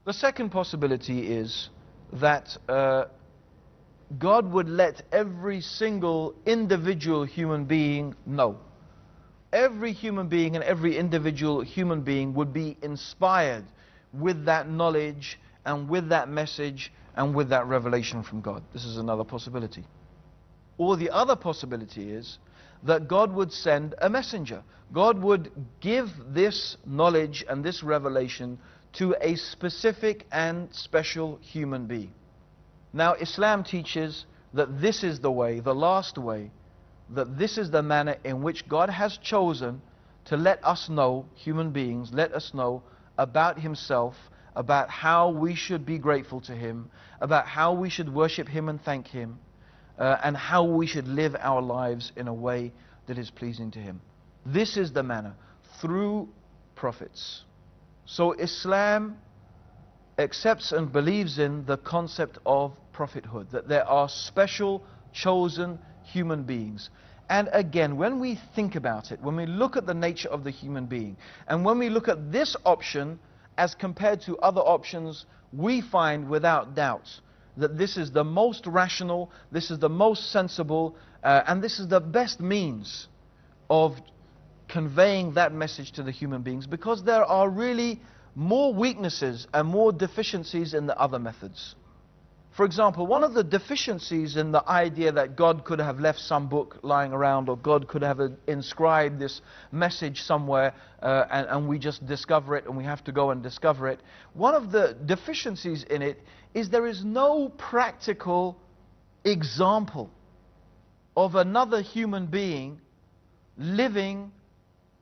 The second possibility is that God would let every single individual human being know. Every human being and every individual human being would be inspired with that knowledge and with that message and with that revelation from God. This is another possibility. Or the other possibility is that God would send a messenger. God would give this knowledge and this revelation to a specific and special human being. Now, Islam teaches that this is the way, the last way, that this is the manner in which God has chosen to let us know, human beings, let us know about Himself, about how we should be grateful to Him, about how we should worship Him and thank Him, and how we should live our lives in a way that is pleasing to Him. This is the manner, through prophets. So Islam accepts and believes in the concept of prophethood, that there are special, chosen human beings. And again, when we think about it, when we look at the nature of the human being, and when we look at this option as compared to other options, we find without doubt that this is the most rational, this is the most sensible, and this is the best means of conveying that message to the human beings, because there are really more weaknesses and more deficiencies in the other methods. For example, one of the deficiencies in the idea that God could have left some book lying around, or God could have inscribed this message somewhere, and we just discover it and we have to go and discover it. One of the deficiencies in it is there is no practical example of another human being living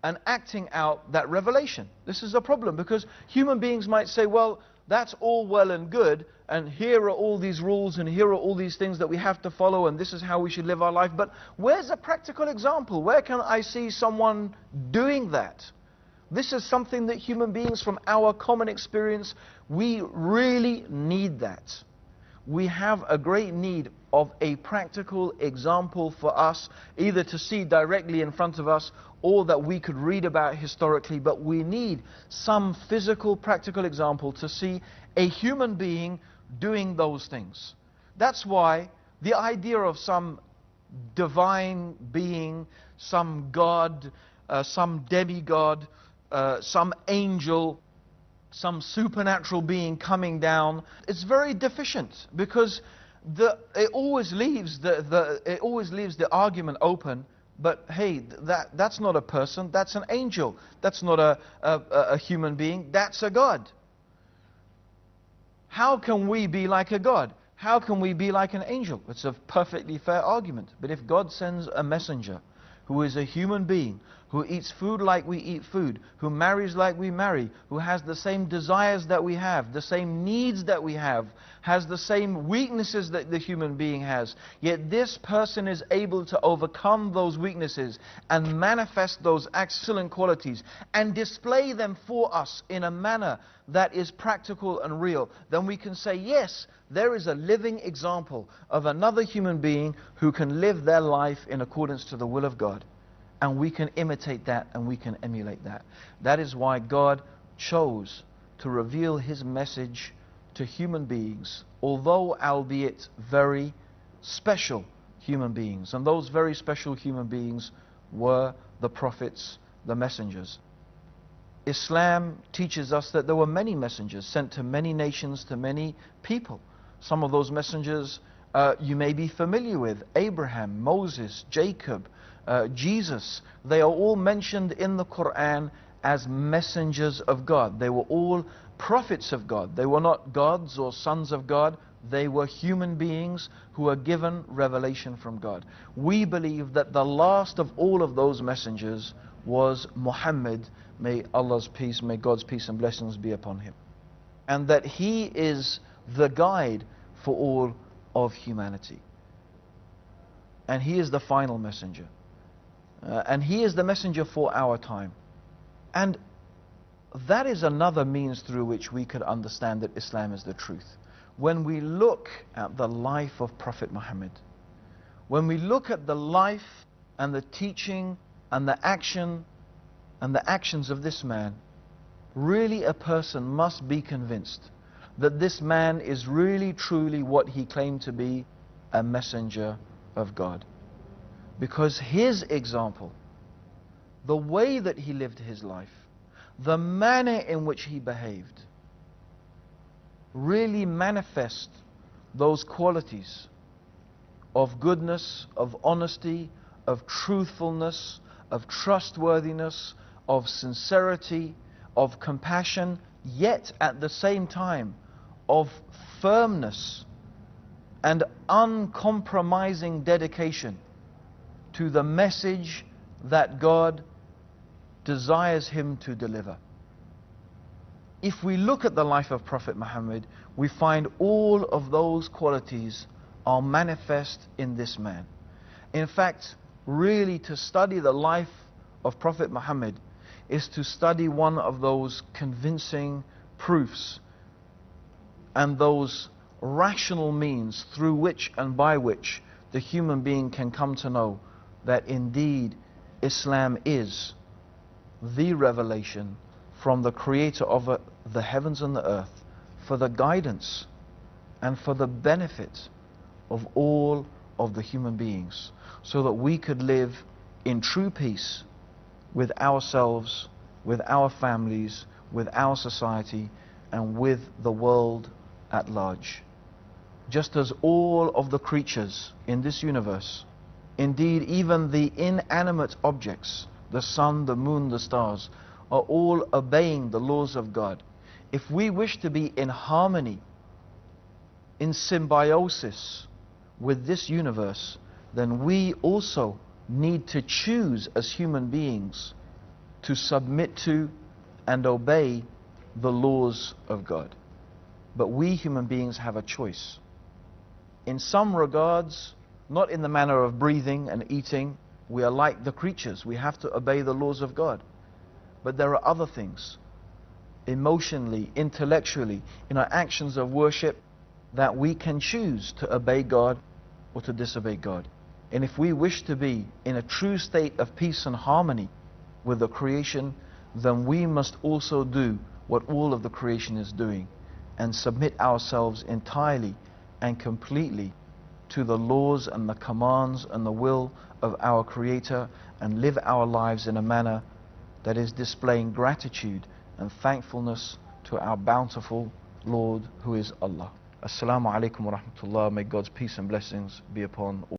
and acting out that revelation. This is a problem, because human beings might say, well, that's all well and good, and here are all these rules, and here are all these things that we have to follow, and this is how we should live our life. But where's a practical example? Where can I see someone doing that? This is something that human beings, from our common experience, we really need that. We have a great need of a practical example for us, either to see directly in front of us or that we could read about historically, but we need some physical, practical example to see a human being doing those things. That's why the idea of some divine being, some God, some demigod, some angel, some supernatural being coming down, it's very deficient, because it always leaves the argument open. But hey, that's not a person, that's an angel. That's not a human being, that's a God. How can we be like a God? How can we be like an angel? It's a perfectly fair argument. But if God sends a messenger who is a human being, who eats food like we eat food, who marries like we marry, who has the same desires that we have, the same needs that we have, has the same weaknesses that the human being has, yet this person is able to overcome those weaknesses and manifest those excellent qualities and display them for us in a manner that is practical and real, then we can say, yes, there is a living example of another human being who can live their life in accordance to the will of God. And we can imitate that and we can emulate that. That is why God chose to reveal His message to human beings, although albeit very special human beings. And those very special human beings were the prophets, the messengers. Islam teaches us that there were many messengers sent to many nations, to many people. Some of those messengers you may be familiar with: Abraham, Moses, Jacob, Jesus. They are all mentioned in the Quran as messengers of God. They were all prophets of God. They were not gods or sons of God. They were human beings who were given revelation from God. We believe that the last of all of those messengers was Muhammad. May Allah's peace, may God's peace and blessings be upon him. And that he is the guide for all of humanity. And he is the final messenger. And he is the messenger for our time. And that is another means through which we could understand that Islam is the truth. When we look at the life of Prophet Muhammad, when we look at the life and the teaching and the action and the actions of this man, really a person must be convinced that this man is really truly what he claimed to be, a messenger of God. Because his example, the way that he lived his life, the manner in which he behaved, really manifest those qualities of goodness, of honesty, of truthfulness, of trustworthiness, of sincerity, of compassion, yet at the same time of firmness and uncompromising dedication to the message that God desires him to deliver. If we look at the life of Prophet Muhammad, we find all of those qualities are manifest in this man. In fact, really to study the life of Prophet Muhammad is to study one of those convincing proofs and those rational means through which and by which the human being can come to know that indeed Islam is the revelation from the creator of the heavens and the earth for the guidance and for the benefit of all of the human beings, so that we could live in true peace with ourselves, with our families, with our society, and with the world at large. Just as all of the creatures in this universe, indeed even the inanimate objects, the sun, the moon, the stars, are all obeying the laws of God. If we wish to be in harmony, in symbiosis with this universe, then we also need to choose as human beings to submit to and obey the laws of God. But we human beings have a choice. In some regards, not in the manner of breathing and eating, we are like the creatures. We have to obey the laws of God. But there are other things, emotionally, intellectually, in our actions of worship, that we can choose to obey God or to disobey God. And if we wish to be in a true state of peace and harmony with the creation, then we must also do what all of the creation is doing and submit ourselves entirely and completely to the laws and the commands and the will of our Creator, and live our lives in a manner that is displaying gratitude and thankfulness to our bountiful Lord, who is Allah. Assalamu alaikum wa rahmatullah. May God's peace and blessings be upon all.